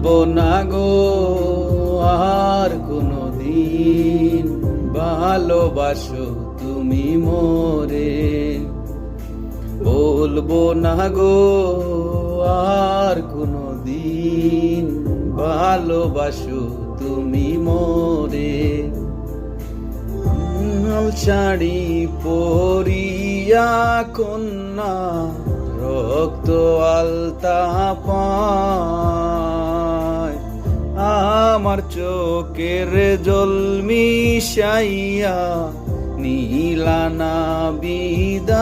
বলবো না গো আর কোনো দিন ভালোবাসো তুমি মোরে, বলবো না গো আর কোনো দিন ভালোবাসো তুমি মোরে। শাড়ি পরিয়া কন্যা রক্ত আলতা পায়, আমার চোখের জল মিশাইয়া নীলানা বিদায়।